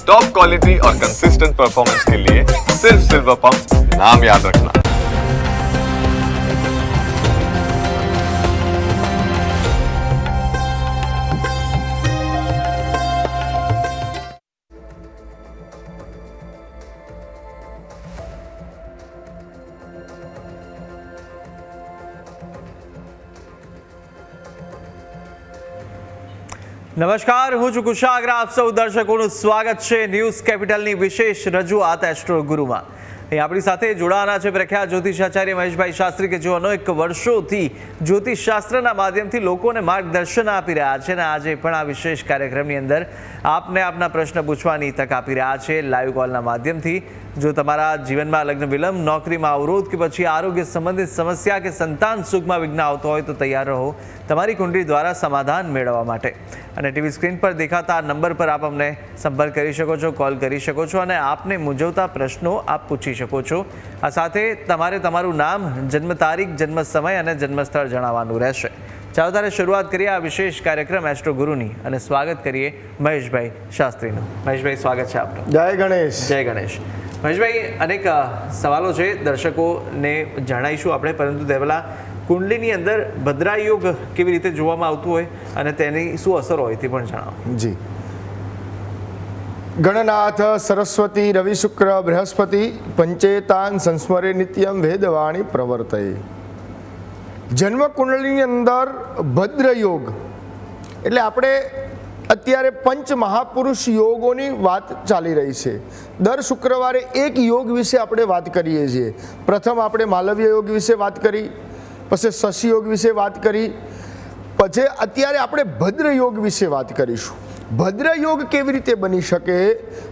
Top quality और consistent performance के लिए सिर्फ सिल्वर पंप नाम याद रखना। નમસ્કાર, હું છું કુશાગ્ર. આપ સૌ દર્શકોનું સ્વાગત છે ન્યૂઝ કેપિટલની વિશેષ રજૂઆત એસ્ટ્રો ગુરુમાં. અહીં આપણી સાથે જોડાવાના છે પ્રખ્યાત જ્યોતિષાચાર્ય મહેશભાઈ શાસ્ત્રી, કે જેઓ અનેક વર્ષોથી જ્યોતિષશાસ્ત્રના માધ્યમથી લોકોને માર્ગદર્શન આપી રહ્યા છે અને આજે પણ આ વિશેષ કાર્યક્રમની અંદર આપને આપના પ્રશ્ન પૂછવાની તક આપી રહ્યા છે લાઈવ કોલના માધ્યમથી. જો તમારા જીવનમાં લગ્ન વિલંબ, નોકરીમાં અવરોધ કે પછી આરોગ્ય સંબંધિત સમસ્યા કે સંતાન સુખમાં વિઘ્ન આવતો હોય તો તૈયાર રહો તમારી કુંડળી દ્વારા સમાધાન મેળવવા માટે. અને ટીવી સ્ક્રીન પર દેખાતા નંબર પર આપ અમને સંપર્ક કરી શકો છો, કોલ કરી શકો છો અને આપને મૂંઝવતા પ્રશ્નો આપ પૂછી શકો છો. આ સાથે તમારે તમારું નામ, જન્મ તારીખ, જન્મ સમય અને જન્મસ્થળ જણાવવાનું રહેશે. ચાલો ત્યારે શરૂઆત કરીએ આ વિશેષ કાર્યક્રમ એસ્ટ્રો ગુરુની અને સ્વાગત કરીએ મહેશભાઈ શાસ્ત્રીનું. મહેશભાઈ, સ્વાગત છે આપનું. જય ગણેશ. જય ગણેશ. મહેશભાઈ, અનેક સવાલો છે, દર્શકોને જણાવીશું આપણે, પરંતુ તે પહેલાં કુંડલીની અંદર ભદ્રા યોગ કેવી રીતે જોવામાં આવતું હોય અને તેની શું અસર હોય તે પણ જણાવો. જી. ગણનાથ સરસ્વતી રવિ શુક્ર બૃહસ્પતિ પંચેતાન સંસ્મરે નિત્યમ વેદવાણી પ્રવર્તય. જન્મ કુંડલીની અંદર ભદ્ર યોગ એટલે આપણે અત્યારે પંચ મહાપુરુષ યોગોની વાત ચાલી રહી છે. દર શુક્રવારે એક યોગ વિશે આપણે વાત કરીએ છીએ. પ્રથમ આપણે માલવ્ય યોગ વિશે વાત કરી, પછી શશી યોગ વિશે વાત કરી, પછી અત્યારે આપણે ભદ્ર યોગ વિશે વાત કરીશું. ભદ્ર યોગ કેવી રીતે બની શકે?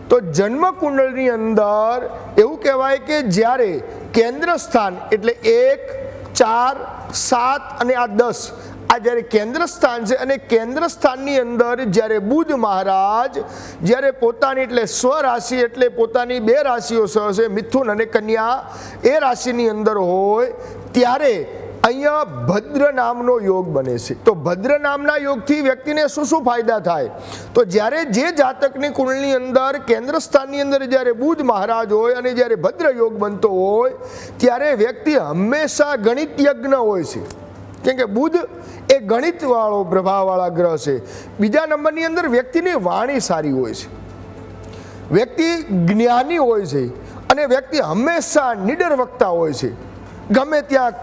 તો જન્મ કુંડળની અંદર એવું કહેવાય કે જ્યારે કેન્દ્ર સ્થાન એટલે 1, 4, 7 અને આ 10 આ જ્યારે કેન્દ્ર સ્થાન છે અને કેન્દ્ર સ્થાનની અંદર જ્યારે બુધ મહારાજ જ્યારે પોતાની એટલે સ્વરાશિ એટલે પોતાની બે રાશિઓ છે મિથુન અને કન્યા એ રાશિની અંદર હોય ત્યારે અહીંયા ભદ્ર નામનો યોગ બને છે. તો ભદ્ર નામના યોગથી વ્યક્તિને શું શું ફાયદા થાય? તો જ્યારે જે જાતકની કુંડળીની અંદર કેન્દ્ર સ્થાનની અંદર જ્યારે બુધ મહારાજ હોય અને જ્યારે ભદ્ર યોગ બનતો હોય ત્યારે વ્યક્તિ હંમેશા ગણિત યજ્ઞ હોય છે, કેમ કે બુધ એ ગણિતવાળો પ્રભાવવાળા ગ્રહ છે. બીજા નંબરની અંદર વ્યક્તિની વાણી સારી હોય છે, વ્યક્તિ જ્ઞાની હોય છે અને વ્યક્તિ હંમેશા નિડર વક્તા હોય છે. ગમે ત્યાં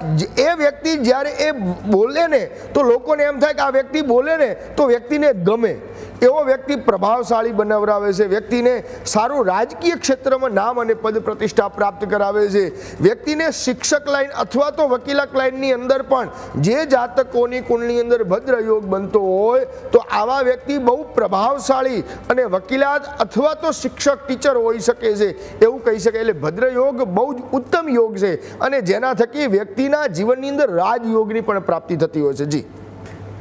એ વ્યક્તિ જ્યારે એ બોલે ને તો લોકોને એમ થાય કે આ વ્યક્તિ બોલે ને તો વ્યક્તિને ગમે એવો વ્યક્તિ પ્રભાવશાળી બનાવરાવે છે, વ્યક્તિને સારું રાજકીય ક્ષેત્રમાં નામ અને પદ પ્રતિષ્ઠા પ્રાપ્ત કરાવે છે. વ્યક્તિને શિક્ષક લાઈન અથવા તો વકીલાત લાઈનની અંદર પણ જે જાતકોની કુંડળીની અંદર ભદ્ર યોગ બનતો હોય તો આવા વ્યક્તિ બહુ પ્રભાવશાળી અને વકીલાત અથવા તો શિક્ષક ટીચર હોઈ શકે છે એવું કહી શકાય. એટલે ભદ્ર યોગ બહુ જ ઉત્તમ યોગ છે અને જેના થકી વ્યક્તિના જીવનની અંદર રાજયોગની પણ પ્રાપ્તિ થતી હોય છે. જી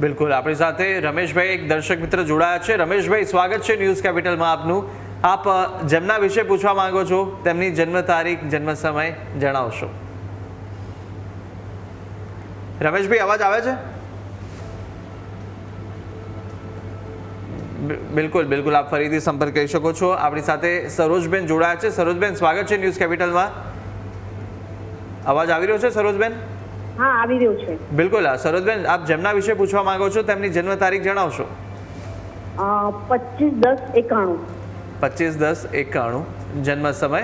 બિલકુલ. આપણી સાથે રમેશભાઈ, એક દર્શક મિત્ર જોડાયા છે. રમેશભાઈ, સ્વાગત છે ન્યૂઝ કેપિટલમાં આપનું. આપ જેમના વિશે પૂછવા માંગો છો તેમની જન્મ તારીખ, જન્મ સમય જણાવશો. રમેશભાઈ, અવાજ આવે છે? બિલકુલ બિલકુલ, આપ ફરીથી સંપર્ક કરી શકો છો. આપણી સાથે સરોજબેન જોડાયા છે. સરોજબેન, સ્વાગત છે ન્યૂઝ કેપિટલમાં. અવાજ આવી રહ્યો છે સરોજબેન? હા, આવી રહ્યો છે. બિલકુલ. સરોજબેન, આપ જેમના વિશે પૂછવા માંગો છો તેમની જન્મ તારીખ જણાવશો. 25/10/91. 25/10/91. જન્મ સમય?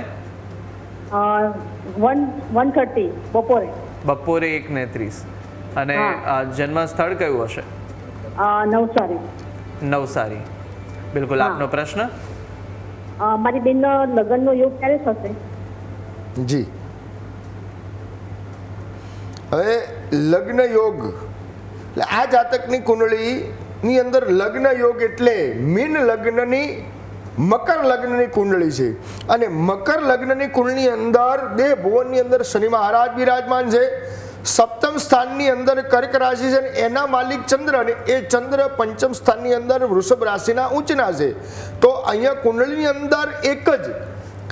1:30 બપોરે. બપોરે 1:30. અને જન્મ સ્થળ કયું હશે? નવસારી. નવસારી. બિલકુલ. આપનો પ્રશ્ન? મારી બેનનો લગ્નનો યોગ ક્યારે થશે? જી. હવે લગ્ન યોગ એટલે આ જાતકની કુંડળીની અંદર લગ્ન યોગ એટલે મીન લગ્નની મકર લગ્નની કુંડળી છે અને મકર લગ્નની કુંડળીની અંદર દેહ ભુવનની અંદર શનિ મહારાજ બિરાજમાન છે. સપ્તમ સ્થાનની અંદર કર્ક રાશિ છે અને એના માલિક ચંદ્ર અને એ ચંદ્ર પંચમ સ્થાનની અંદર વૃષભ રાશિના ઉચ્ચના છે. તો અહીંયા કુંડળીની અંદર એક જ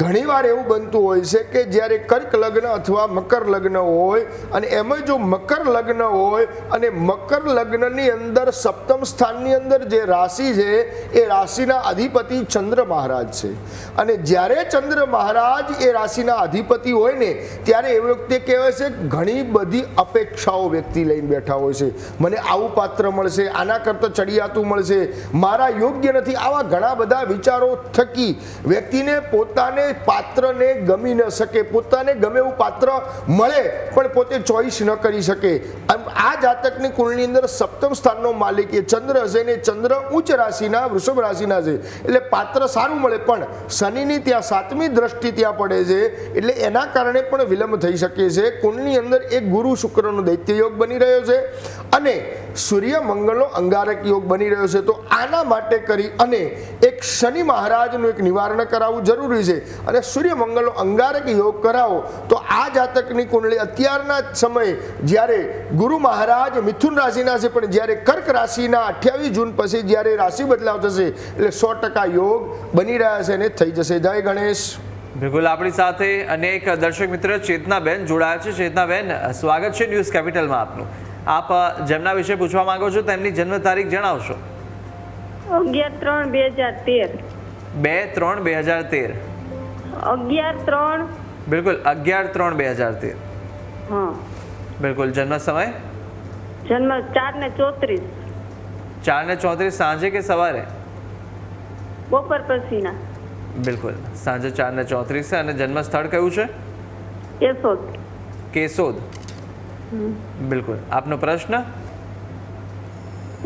ઘણીવાર એવું બનતું હોય છે કે જ્યારે કર્ક લગ્ન અથવા મકર લગ્ન હોય અને એમાં જો મકર લગ્ન હોય અને મકર લગ્નની અંદર સપ્તમ સ્થાનની અંદર જે રાશિ છે એ રાશિના અધિપતિ ચંદ્ર મહારાજ છે અને જ્યારે ચંદ્ર મહારાજ એ રાશિના અધિપતિ હોય ને ત્યારે એ વખતે કહેવાય છે ઘણી બધી અપેક્ષાઓ વ્યક્તિ લઈને બેઠા હોય છે. મને આવું પાત્ર મળશે, આના કરતાં ચડિયાતું મળશે, મારા યોગ્ય નથી, આવા ઘણા બધા વિચારો થકી વ્યક્તિને પોતાને પાત્રને ગમી ન શકે, પોતાને ગમે એવું પાત્ર મળે પણ પોતે ચોઈસ ન કરી શકે. આ જાતકની કુંડળીની અંદર સપ્તમ સ્થાનનો માલિક એ ચંદ્ર હશે ને ચંદ્ર ઉચ્ચ રાશિના વૃષભ રાશિના છે એટલે પાત્ર સારું મળે પણ શનિની ત્યાં 7મી દ્રષ્ટિ ત્યાં પડે છે એટલે એના કારણે પણ વિલંબ થઈ શકે છે. કુંડળીની અંદર એક ગુરુ શુક્રનો દૈત્ય યોગ બની રહ્યો છે અને સૂર્ય મંગળનો અંગારક યોગ બની રહ્યો છે. તો આના માટે કરી અને એક શનિ મહારાજનું એક નિવારણ કરાવવું જરૂરી છે અને સૂર્ય મંગળનો અંગારક યોગ કરાવો તો આ જાતકની કુંડળી અત્યારના સમયે જ્યારે ગુરુ મહારાજ મિથુન રાશિના છે પણ જ્યારે કર્ક રાશિના 28 જૂન પછી જ્યારે રાશિ બદલાવ થશે એટલે 100% યોગ બની રહ્યા છે અને થઈ જશે. જય ગણેશ. બિલકુલ, આપણી સાથે અનેક દર્શક મિત્ર ચેતનાબેન જોડાયા છે. ચેતનાબેન, સ્વાગત છે ન્યૂઝ કેપિટલમાં આપનું. આપ જેમના વિશે પૂછવા માંગો છો તેમની જન્મ તારીખ જણાવશો. 11/3/2013. 2/3/2013. 11/3. બિલકુલ, 11/3/2013. હા. બિલકુલ, જન્મ સમય? જન્મ 4:34. 4:34 સાંજે કે સવારે? બપોર પછીના. બિલકુલ, સાંજે 4:34 છે અને જન્મ સ્થળ કયું છે? કેશોદ. કેશોદ. બિલકુલ, આપનો પ્રશ્ન?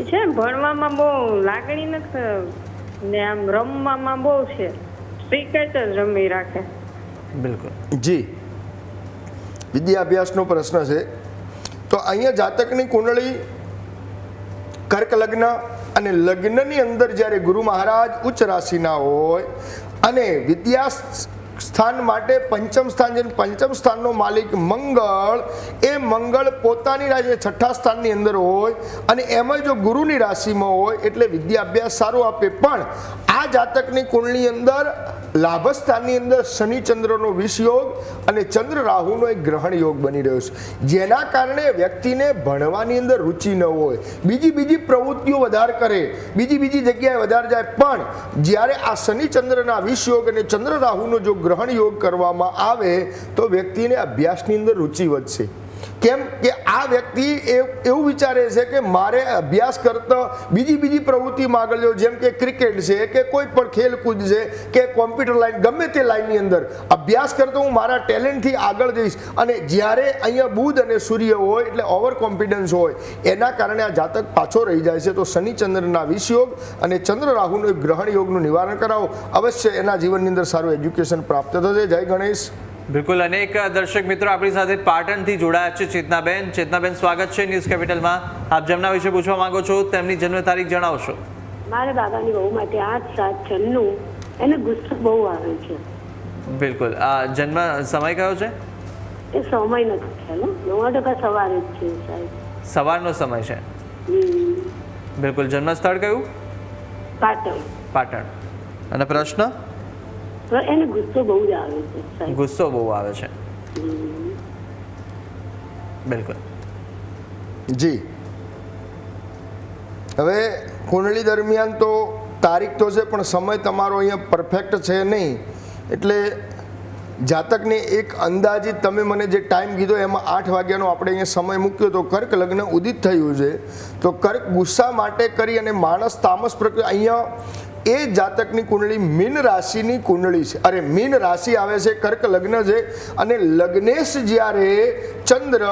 છે ભણવામાં બહુ લાગણી નથી ને આમ રમવામાં બહુ છે, ક્રિકેટ જ રમી રાખે. બિલકુલ જી, વિદ્યાભ્યાસનો પ્રશ્ન છે. તો અહીંયા જાતકની કુંડળી કર્ક લગ્ન અને લગ્નની અંદર જ્યારે ગુરુ મહારાજ ઉચ્ચ રાશિના હોય અને વિદ્યા સ્થાન માટે પંચમ સ્થાન છે, પંચમ સ્થાનનો માલિક મંગળ એ મંગળ પોતાની રાશિ 6થા સ્થાનની અંદર હોય અને એમાં જો ગુરુની રાશિમાં હોય એટલે વિદ્યા અભ્યાસ સારો આપે. પણ આ જાતકની કુંડળી અંદર લાભ સ્થાનની અંદર શનિ ચંદ્રનો વિષ યોગ અને ચંદ્ર રાહુનો એક ગ્રહણ યોગ બની રહ્યો છે જેના કારણે વ્યક્તિને ભણવાની અંદર રુચિ ન હોય, બીજી પ્રવૃત્તિઓ વધારે કરે, બીજી જગ્યાએ વધારે જાય. પણ જ્યારે આ શનિ ચંદ્રના વિષ યોગ અને ચંદ્ર રાહુનો જો ગ્રહણ યોગ કરવામાં આવે તો વ્યક્તિને અભ્યાસની અંદર રુચિ વધશે. કેમ કે આ વ્યક્તિ એવું વિચારે છે કે મારે અભ્યાસ કરતા બીજી પ્રવૃત્તિમાં આગળ જવું, જેમ કે ક્રિકેટ છે કે કોઈ પણ ખેલકૂદ છે કે કોમ્પ્યુટર લાઈન, ગમે તે લાઈનની અંદર અભ્યાસ કરતો હું મારા ટેલેન્ટથી આગળ જઈશ. અને જ્યારે અહીંયા બુધ અને સૂર્ય હોય એટલે ઓવર કોન્ફિડન્સ હોય એના કારણે આ જાતક પાછો રહી જાય છે. તો શનિ ચંદ્રના વિષ યોગ અને ચંદ્ર રાહુનું એક ગ્રહણ યોગનું નિવારણ કરાવો, અવશ્ય એના જીવનની અંદર સારું એજ્યુકેશન પ્રાપ્ત થશે. જય ગણેશ. બિલકુલ, અનેક દર્શક મિત્રો આપણી સાથે પાટણથી જોડાયા છે. ચેતનાબેન, સ્વાગત છે ન્યૂઝ કેપિટલમાં. આપ જેમના વિશે પૂછવા માંગો છો તેમની જન્મ તારીખ જણાવશો. મારા દાદાની બહુ માટે 8/7/96 એને ગુસ્સો બહુ આવે છે. બિલકુલ, આ જન્મ સમય કયો છે? એ સમય નથી ખ્યાલ, 9% સવારે જ છે સાહેબ. સવારનો સમય છે. બિલકુલ, જન્મ સ્થળ કયું? પાટણ. અને પ્રશ્ન? તો એને ગુસ્સો બહુ જ આવે છે સાહેબ. ગુસ્સો બહુ આવે છે. બિલકુલ જી. હવે કુંડળી દરમિયાન તો તારીખ તો છે પણ સમય તમારો અહીંયા પરફેક્ટ છે નહીં એટલે જાતકને એક અંદાજિત તમે મને જે ટાઈમ કીધો એમાં 8 વાગ્યાનો આપણે અહીંયા સમય મૂક્યો તો કર્ક લગ્ન ઉદિત થયું છે. તો કર્ક ગુસ્સા માટે કરી અને માણસ તામસ પ્રક્રિયા અહીંયા એ જાતકની કુંડળી મીન રાશિની કુંડળી છે. અરે મીન રાશિ આવે છે, કર્ક લગ્ન છે અને લગ્નેશ જ્યારે ચંદ્ર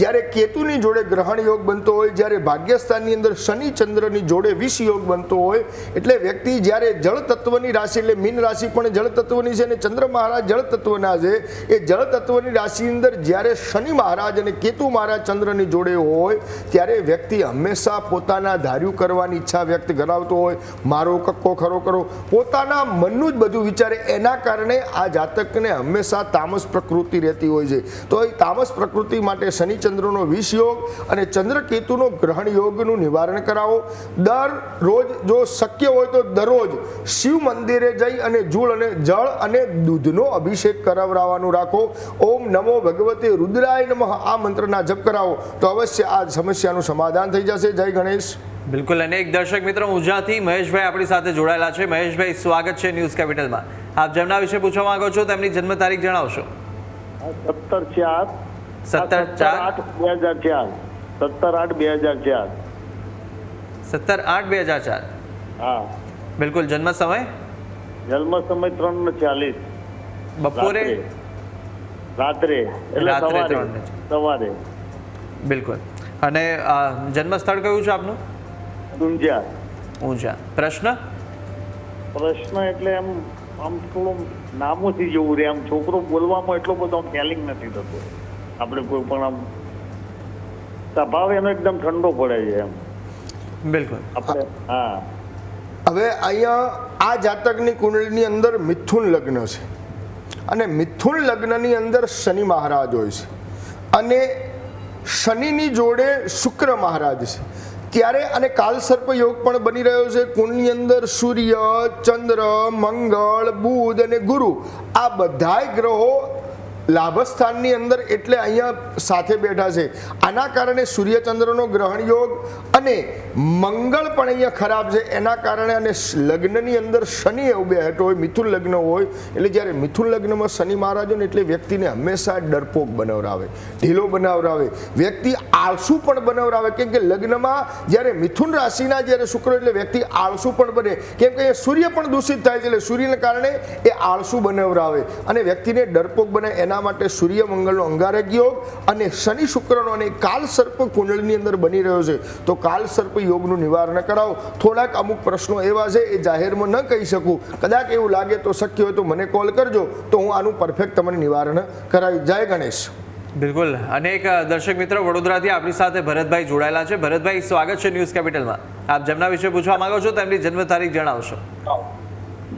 જ્યારે કેતુની જોડે ગ્રહણ યોગ બનતો હોય, જ્યારે ભાગ્યસ્થાનની અંદર શનિ ચંદ્રની જોડે વિષ યોગ બનતો હોય એટલે વ્યક્તિ જ્યારે જળ તત્વની રાશિ એટલે મીન રાશિ પણ જળ તત્વની છે અને ચંદ્ર મહારાજ જળ તત્વના છે. એ જળ તત્વની રાશિની અંદર જ્યારે શનિ મહારાજ અને કેતુ મહારાજ ચંદ્રની જોડે હોય ત્યારે વ્યક્તિ હંમેશા પોતાના ધાર્યું કરવાની ઈચ્છા વ્યક્ત કરાવતો હોય. મારો કક્કો હરખો ખરો કરો, પોતાના મનનું જ બધું વિચારે, એના કારણે આ જાતકને હંમેશા તામસ પ્રકૃતિ રહેતી હોય છે. તો એ તામસ પ્રકૃતિ માટે શનિચંદ્રનો વિષ યોગ અને ચંદ્રકેતુનો ગ્રહણ યોગનું નિવારણ કરાવો. દરરોજ જો શક્ય હોય તો દરરોજ શિવ મંદિરે જઈ અને જળ અને દૂધનો અભિષેક કરાવવાનું રાખો. ઓમ નમો ભગવતે રુદ્રાય નમઃ આ મંત્રના જપ કરાવો તો અવશ્ય આ સમસ્યાનું સમાધાન થઈ જશે. જય ગણેશ. બિલકુલ. અને એક દર્શક મિત્રો ઊંઝાથી મહેશભાઈ આપણી સાથે જોડાયેલા છે. મહેશભાઈ, સ્વાગત છે ન્યૂઝ કેપિટલમાં. આપ જેમના વિશે પૂછવા માંગો છો તેમની જન્મ તારીખ જણાવશો. 17/8/2004. હા, બિલકુલ. જન્મ સમય? જન્મ સમય 3:40 બપોરે? રાત્રે એટલે રાત્રે સવારે. બિલકુલ. અને જન્મ સ્થળ કયું છે આપનું? ઊંઝા. ઊંઝા. પ્રશ્ન એટલે આમ થોડું નામોથી જેવું રે, આમ છોકરો બોલવામાં એટલો બધો ફેલિંગ નથી થતો. આપણે કોઈ પણ આમ સ્વભાવ એનો એકદમ ઠંડો પડે છે એમ. બિલકુલ. આપણે હા. હવે અહીંયા આ જાતકની કુંડળીની અંદર મિથુન લગ્ન છે અને મિથુન લગ્નની અંદર શનિ મહારાજ હોય છે અને શનિની જોડે શુક્ર મહારાજ છે. ત્યારે અને કાલસર્પ યોગ પણ બની રહ્યો છે. કુંડની અંદર સૂર્ય, ચંદ્ર, મંગળ, બુધ અને ગુરુ આ બધાય ગ્રહો લાભસ્થાનની અંદર એટલે અહીંયા સાથે બેઠા છે. આના કારણે સૂર્યચંદ્રનો ગ્રહણ યોગ અને મંગળ પણ અહીંયા ખરાબ છે. એના કારણે અને લગ્નની અંદર શનિ એવું બેઠો હોય, મિથુન લગ્ન હોય એટલે જ્યારે મિથુન લગ્નમાં શનિ મહારાજ હોય ને એટલે વ્યક્તિને હંમેશા ડરપોક બનાવરાવે, ઢીલો બનાવરાવે, વ્યક્તિ આળસુ પણ બનાવરાવે. કેમ કે લગ્નમાં જ્યારે મિથુન રાશિના જ્યારે શુક્ર એટલે વ્યક્તિ આળસુ પણ બને. કેમ કે સૂર્ય પણ દૂષિત થાય છે એટલે સૂર્યના કારણે એ આળસુ બનાવરાવે અને વ્યક્તિને ડરપોક બને. એના માટે સૂર્ય મંગળનો અંગારક યોગ અને શનિ શુક્રનો અને કાલ સર્પ કુંડળીની અંદર બની રહ્યો છે. તો કાલ સર્પ યોગનું નિવારણ કરાવો. થોડાક અમુક પ્રશ્નો એવા છે એ જાહેરમાં ન કહી શકું. કદાચ એવું લાગે તો શક્ય હોય તો મને કોલ કરજો તો હું આનું પરફેક્ટ તમને નિવારણ કરાવી. જય ગણેશ. બિલકુલ. અને એક દર્શક મિત્ર વડોદરાથી આપણી સાથે ભરતભાઈ જોડાયેલા છે. ભરતભાઈ, સ્વાગત છે ન્યૂઝ કેપિટલમાં. આપ જેમના વિશે પૂછવા માંગો છો તેમની જન્મ તારીખ જણાવશો.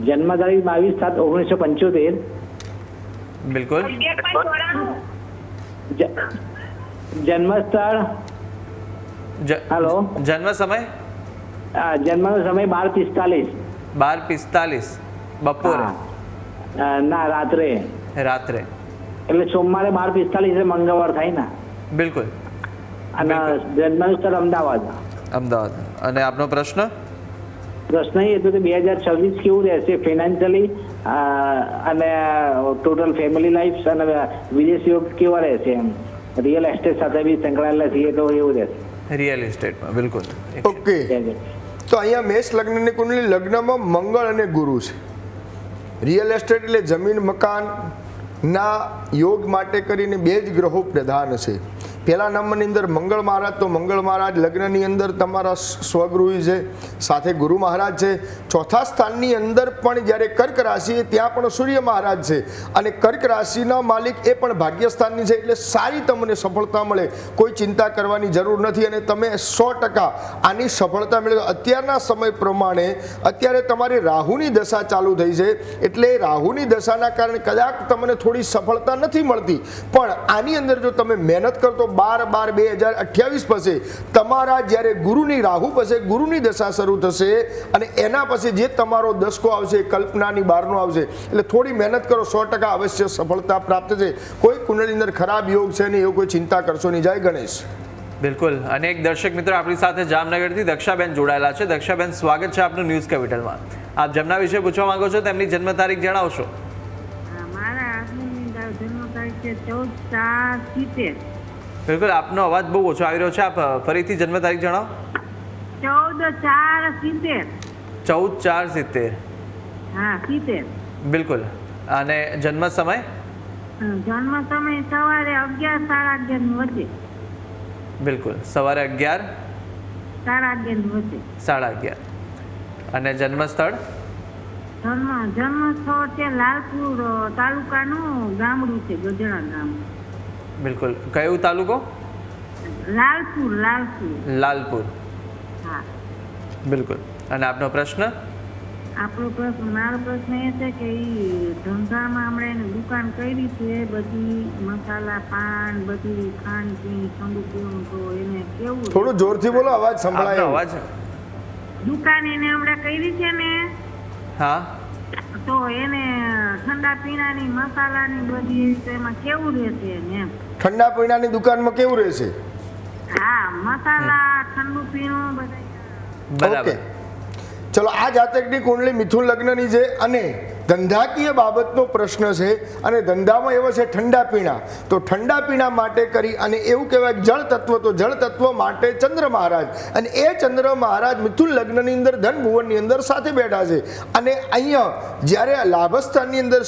જન્મ તારીખ 22/7/1975. બિલકુલ. જન્મ સ્થળ? હેલો. જન્મ સમય? જન્મનો સમય 12:45. 12:45 બપોરે? ના, રાત્રે. રાત્રે એટલે સોમવારે 12:45 એટલે મંગળવાર થાય ને. બિલકુલ. અને જન્મનું સ્થળ અમદાવાદ. અમદાવાદ. અને આપનો પ્રશ્ન? પ્રશ્ન એ હતો કે 2026 કેવું રહેશે ફાઇનાન્શિયલી અને ટોટલ ફેમિલી લાઈફ અને વિદેશ યોગ કેવા રહેશે? એમ રિયલ એસ્ટેટ સાથે બી સંકળાયેલા છીએ તો એવું રહેશે. રિયલ એસ્ટેટમાં? બિલકુલ. ઓકે. તો અહીંયા મેષ લગ્નની કુંડલી લગ્નમાં મંગળ અને ગુરુ છે. રિયલ એસ્ટેટ એટલે જમીન મકાન ના યોગ માટે કરીને બે જ ગ્રહો પ્રધાન છે. પહેલા નંબરની અંદર મંગળ મહારાજ, તો મંગળ મહારાજ લગ્નની અંદર તમારા સ્વગૃહી છે, સાથે ગુરુ મહારાજ છે. ચોથા સ્થાનની અંદર પણ જ્યારે કર્ક રાશિ ત્યાં પણ સૂર્ય મહારાજ છે અને કર્ક રાશિના માલિક એ પણ ભાગ્યસ્થાનની છે. એટલે સારી તમને સફળતા મળે, કોઈ ચિંતા કરવાની જરૂર નથી અને તમે 100% આની સફળતા મેળવો. અત્યારના સમય પ્રમાણે અત્યારે તમારી રાહુની દશા ચાલુ થઈ છે એટલે રાહુની દશાના કારણે કદાચ તમને થોડી સફળતા નથી મળતી, પણ આની અંદર જો તમે મહેનત કરતો 12/12/2028 પછી તમારા જ્યારે ગુરુની રાહુ પછી ગુરુની દશા શરૂ થશે અને એના પછી જે તમારો દશકો આવશે કલ્પનાની બહારનો આવશે. એટલે થોડી મહેનત કરો, 100% અવશ્ય સફળતા પ્રાપ્ત છે. કોઈ કુંડળીની અંદર ખરાબ યોગ છે નહીં એવું કોઈ ચિંતા કરશો નહીં. જય ગણેશ. બિલકુલ. અને એક દર્શક મિત્રો આપણી સાથે જામનગરથી દક્ષાબેન જોડાયેલા છે. દક્ષાબેન, સ્વાગત છે આપનું ન્યૂઝ કેપિટલમાં. આપ જેમના વિશે પૂછવા માંગો છો તેમની જન્મ તારીખ જણાવશો. મારા હસબન્ડની જન્મ તારીખ છે 14/4/70. બિલકુલ. આપનો અવાજ બહુ ઓછો આવી રહ્યો છે. આપ ફરીથી જન્મ તારીખ જણાવો. 14/4/70. 14/4/70. હા, 70. બિલકુલ. અને જન્મ સમય? જન્મ સમય સવારે 11-11:30 વચ્ચે. બિલકુલ. સવારે 11 11:30 વચ્ચે. 11:30. અને જન્મ સ્થળ? જન્મ સ્થળ છે લાલપુર તાલુકાનું ગામડું છે, ગજડા ગામ. બિલકુલ. કયું તાલુકો? લાલપુર. લાલપુર. હા. બિલકુલ. અને આપનો પ્રશ્ન? આપણો પ્રશ્ન મારો પ્રશ્ન એ છે કે ઈ ધંધામાં હમણાં એને દુકાન કરી છે બધી મસાલા પાન બધી ખાંડ પીણ ઠંડુ પીણું તો એને કેવું થોડું જોરથી બોલો, અવાજ આપનો સંભળાય. અવાજ. દુકાન એને હમણાં કરી છે ને હા, તો એને ઠંડા પીણાની મસાલાની બધી એવી તો એમાં કેવું રહેશે એને એમ ઠંડા પીણાની દુકાનમાં કેવું રહેશે? હા મસાલા ઠંડુ પીણું બધા બરાબર. ઓકે, ચલો આ જાતકની કુંડળી મિથુન લગ્નની છે અને ધંધાકીય બાબતનો પ્રશ્ન છે અને ધંધામાં એવો છે ઠંડા પીણા. તો ઠંડા પીણા માટે કરી અને એવું કહેવાય કે જળ તત્વ, તો જળ તત્વ માટે ચંદ્ર મહારાજ, અને એ ચંદ્ર મહારાજ મિથુન લગ્નની અંદર ધન ભુવનની અંદર સાથે બેઠા છે. અને અહીંયા જ્યારે લાભસ્થાનની અંદર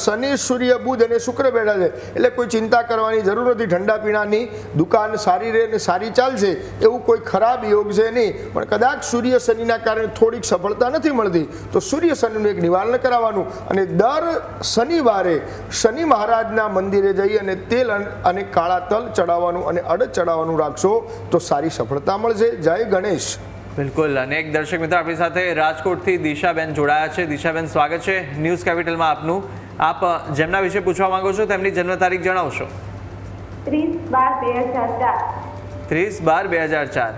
શનિ સૂર્ય બુધ અને શુક્ર બેઠા છે એટલે કોઈ ચિંતા કરવાની જરૂર નથી. ઠંડા પીણાની દુકાન સારી રહે અને સારી ચાલશે એવું કોઈ ખરાબ યોગ છે નહીં, પણ કદાચ સૂર્ય શનિના કારણે થોડીક સફળતા નથી મળતી તો સૂર્ય શનિનું એક નિવારણ કરાવવાનું અને દર શનિવારે શનિ મહારાજના મંદિરે જઈ અને તેલ અને કાળા તલ ચડાવવાનું અને અડદ ચડાવવાનું રાખશો તો સારી સફળતા મળશે. જય ગણેશ. બિલકુલ. અને એક દર્શક મિત્ર આપણી સાથે રાજકોટથી દિશાબેન જોડાયા છે. દિશાબેન, સ્વાગત છે ન્યૂઝ કેપિટલમાં આપનું. આપ જેમના વિશે પૂછવા માંગો છો તેમની જન્મ તારીખ જણાવશો. 30/12/2004. 30/12/2004.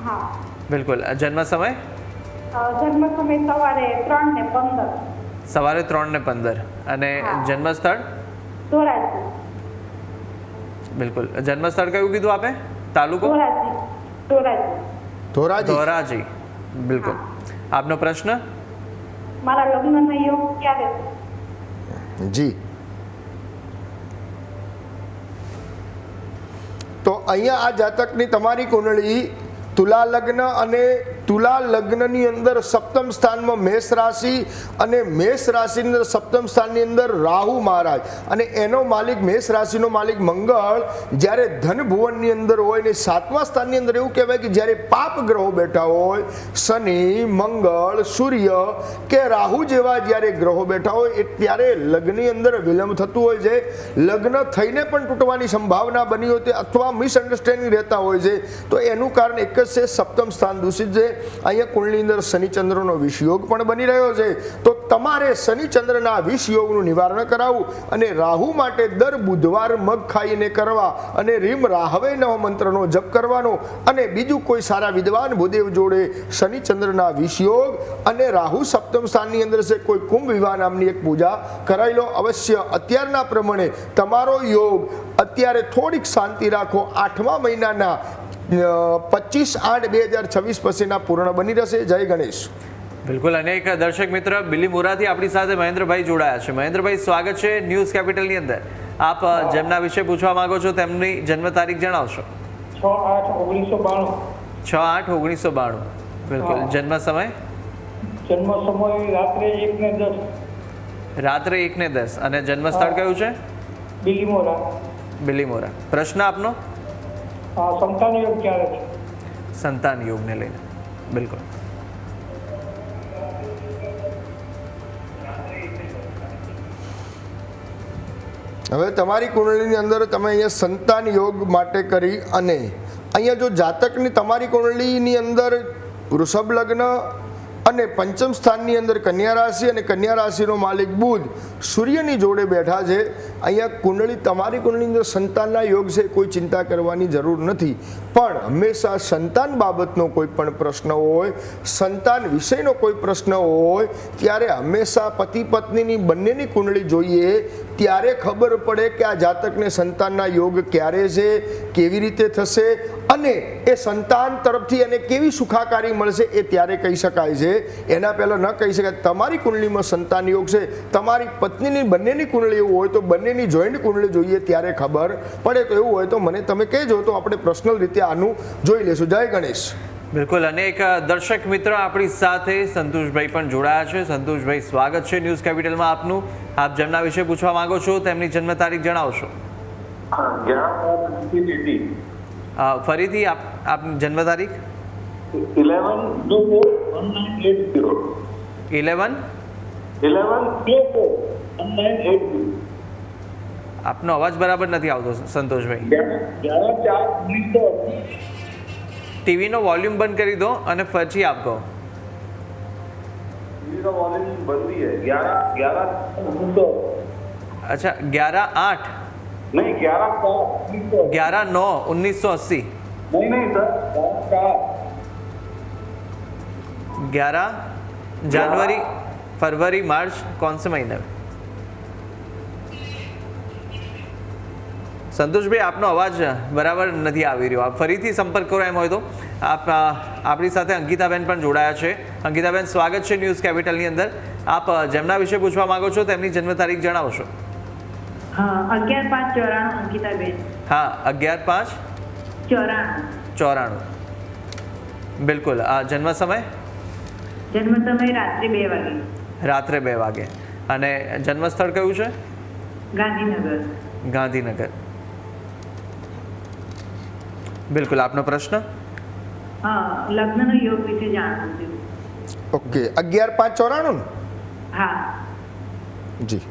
હા. બિલકુલ. જન્મ સમય? જન્મ સમય સવારે 3:15. સવારે 3:15. અને જન્મ સ્થળ? ધોરાજી. બિલકુલ. જન્મ સ્થળ કયું કીધું આપે? તાલુકો? ધોરાજી. ધોરાજી. બિલકુલ. આપનો પ્રશ્ન? મારા લગ્નનો યોગ ક્યારે? જી, તો અહીંયા આ જાતકની તમારી કુંડળી તુલા લગ્ન અને તુલા લગ્નની અંદર સપ્તમ સ્થાનમાં મેષ રાશિ અને મેષ રાશિની અંદર સપ્તમ સ્થાનની અંદર રાહુ મહારાજ અને એનો માલિક મેષ રાશિનો માલિક મંગળ જ્યારે ધન ભુવનની અંદર હોય ને સાતમા સ્થાનની અંદર એવું કહેવાય કે જ્યારે પાપ ગ્રહો બેઠા હોય શનિ મંગળ સૂર્ય કે રાહુ જેવા જ્યારે ગ્રહો બેઠા હોય એ ત્યારે લગ્નની અંદર વિલંબ થતું હોય છે. લગ્ન થઈને પણ તૂટવાની સંભાવના બની હોય તે અથવા મિસઅન્ડરસ્ટેન્ડિંગ રહેતા હોય છે તો એનું કારણ એક જ છે, સપ્તમ સ્થાન દૂષિત છે. અહીંયા કુંડળીની અંદર શનિચંદ્રનો વિષયોગ પણ બની રહ્યો છે તો તમારે શનિચંદ્રના વિષયોગનું નિવારણ કરાવવું અને રાહુ માટે દર બુધવાર મગ ખાઈને કરવા અને રીમ રાહવે નવ મંત્રનો જપ કરવાનો અને બીજું કોઈ સારા વિદ્વાન ભૂદેવ જોડે શનિચંદ્રના વિષયોગ અને રાહુ સપ્તમ સ્થાનની અંદર છે કોઈ કુંભ વિવાહ નામની એક પૂજા કરાવી લો અવશ્ય. અત્યારના પ્રમાણે તમારો યોગ અત્યારે થોડીક શાંતિ રાખો. 8મા મહિનાના 25/8/2026 પછીના પૂર્ણ બની રહેશે. જય ગણેશ. બિલકુલ. અને એક દર્શક મિત્ર બિલીમોરાથી આપણી સાથે મહેન્દ્રભાઈ જોડાયા છે. મહેન્દ્રભાઈ, સ્વાગત છે ન્યૂઝ કેપિટલની અંદર. આપ જેમના વિશે પૂછવા માંગો છો તેમની જન્મ તારીખ જણાવશો. 6/8/1992. 6/8/1992. બિલકુલ. જન્મ સમય? જન્મ સમય રાત્રે 1:10. રાત્રે 1:10. અને જન્મ સ્થળ કયું છે? બિલીમોરા. બિલીમોરા. પ્રશ્ન આપનો? સંતાન યોગ ક્યારે છે? સંતાન યોગને લઈને. બિલકુલ. હવે તમારી કુંડળીની અંદર તમે અહીંયા સંતાન યોગ માટે કરી અને અહીંયા જો જાતકની તમારી કુંડળીની અંદર વૃષભ લગ્ન અને પંચમ સ્થાનની અંદર કન્યા રાશિ અને કન્યા રાશિનો માલિક બુધ સૂર્યની જોડે બેઠા છે. અહીંયા કુંડળી તમારી કુંડળીની અંદર સંતાનના યોગ છે, કોઈ ચિંતા કરવાની જરૂર નથી. પણ હંમેશા સંતાન બાબતનો કોઈ પણ પ્રશ્ન હોય, સંતાન વિષયનો કોઈ પ્રશ્ન હોય ત્યારે હંમેશા પતિ પત્નીની બંનેની કુંડળી જોઈએ ત્યારે ખબર પડે કે આ જાતકને સંતાનના યોગ ક્યારે છે, કેવી રીતે થશે અને એ સંતાન તરફથી એને કેવી સુખાકારી મળશે એ ત્યારે કહી શકાય છે. એના પહેલાં ન કહી શકાય. તમારી કુંડળીમાં સંતાન યોગ છે, તમારી પત્નીની બંનેની કુંડળી એવું હોય તો બંનેની જોઈન્ટ કુંડળી જોઈએ ત્યારે ખબર પડે. તો એવું હોય તો મને તમે કહેજો તો આપણે પર્સનલ રીતે આનું જોઈ લેશું. જય ગણેશ. બિલકુલ. અને એક દર્શક મિત્ર આપણી સાથે સંતોષભાઈ પણ જોડાયા છે. સંતોષભાઈ, સ્વાગત છે ન્યૂઝ કેપિટલમાં આપનું. આપ જેમના વિશે પૂછવા માંગો છો તેમની જન્મ તારીખ જણાવશો. ફરીથી આપની જન્મ તારીખ? 11/4/1980. આપનો અવાજ બરાબર નથી આવતો સંતોષભાઈ. ટીવીનો વોલ્યુમ બંધ કરી દો અને પછી આપ કહો. का वॉल्यूम बंदी है 11 अच्छा 11/8 नहीं 11/9/1980 नहीं सर 11 जनवरी फरवरी मार्च कौन से महीने में? સંતોષભાઈ આપનો અવાજ બરાબર નથી આવી રહ્યો. આપ ફરીથી સંપર્ક કરો એમ હોય તો. આપ આપણી સાથે અંકિતાબેન પણ જોડાયા છે. અંકિતાબેન, સ્વાગત છે ન્યૂઝ કેપિટલની અંદર. આપ જેમના વિશે પૂછવા માંગો છો તેમની જન્મ તારીખ જણાવશો. હા 11/5/94 અંકિતાબેન. હા 11/5/94. બિલકુલ. જન્મ સમય? જન્મ સમય રાત્રે 2 વાગે. રાત્રે 2 વાગે. અને જન્મ સ્થળ કયું છે? ગાંધીનગર. ગાંધીનગર. બિલકુલ. આપનો પ્રશ્ન? હા લગ્નનો યોગ વિશે જાણવું છે. ઓકે, 11/5/94. હા જી.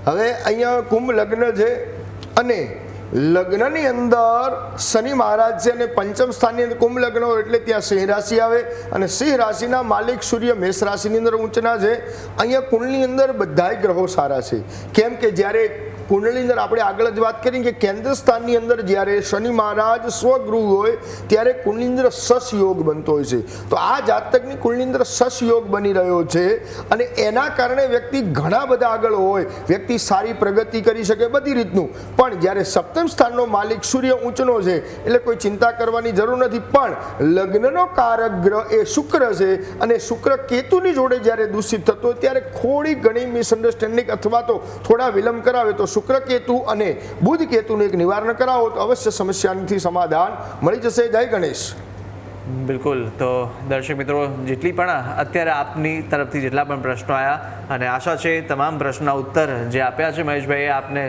હવે અહીંયા કુંભ લગ્ન છે અને લગ્નની અંદર શનિ મહારાજ છે અને પંચમ સ્થાનની અંદર કુંભ લગ્ન હોય એટલે ત્યાં સિંહ રાશિ આવે અને સિંહ રાશિના માલિક સૂર્ય મેષ રાશિની અંદર ઊંચના છે. અહીંયા કુંડની અંદર બધાય ગ્રહો સારા છે. કેમ કે જ્યારે કુંડળની અંદર આપણે આગળ જ વાત કરી કે કેન્દ્ર સ્થાનની અંદર જ્યારે શનિ મહારાજ સ્વગૃહ હોય ત્યારે કુંડની અંદર સસ યોગ બનતો હોય છે. તો આ જાતકની કુંડની અંદર સસ યોગ બની રહ્યો છે અને એના કારણે વ્યક્તિ ઘણા બધા આગળ હોય, વ્યક્તિ સારી પ્રગતિ કરી શકે બધી રીતનું. પણ જ્યારે સપ્તમ સ્થાનનો માલિક સૂર્ય ઊંચનો છે એટલે કોઈ ચિંતા કરવાની જરૂર નથી. પણ લગ્નનો કારક ગ્રહ એ શુક્ર છે અને શુક્ર કેતુની જોડે જ્યારે દૂષિત થતો હોય ત્યારે થોડી ઘણી મિસઅન્ડરસ્ટેન્ડિંગ અથવા તો થોડા વિલંબ કરાવે તો શુક્ર કેતુ અને બુધ કેતુનું એક નિવારણ કરાવો તો અવશ્ય સમસ્યાથી સમાધાન મળી જશે. જય ગણેશ. બિલકુલ. તો દર્શક મિત્રો, જેટલી પણ અત્યારે આપની તરફથી જેટલા પણ પ્રશ્નો આવ્યા અને આશા છે તમામ પ્રશ્નના ઉત્તર જે આપ્યા છે મહેશભાઈએ આપને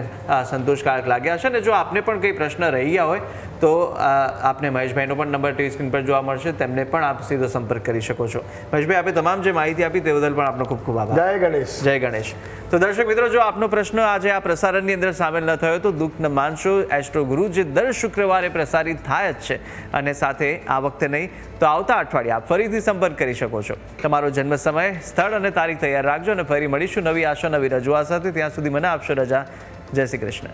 સંતોષકારક લાગ્યા છે. અને જો આપને પણ કંઈ પ્રશ્ન રહી ગયા હોય તો આપને મહેશભાઈનો પણ નંબર ટીવી સ્ક્રીન પર જોવા મળશે, તેમને પણ આપ સીધો સંપર્ક કરી શકો છો. મહેશભાઈ, આપે તમામ જે માહિતી આપી તે બદલ પણ આપનો ખૂબ ખૂબ આભાર. જય ગણેશ. જય ગણેશ. તો દર્શક મિત્રો, જો આપનો પ્રશ્ન આજે આ પ્રસારણની અંદર સામેલ ન થયો તો દુઃખ ન માનશો. એસ્ટ્રો ગુરુ જે દર શુક્રવારે પ્રસારિત થાય જ છે અને સાથે આ વખતે નહીં તો આવતા અઠવાડિયે આપ ફરીથી સંપર્ક કરી શકો છો. તમારો જન્મ સમય, સ્થળ અને તારીખ તૈયાર રાખજો અને ફરી મળીશું નવી આશા નવી રજૂઆત સાથે. ત્યાં સુધી મને આપશો રજા. જય શ્રી કૃષ્ણ.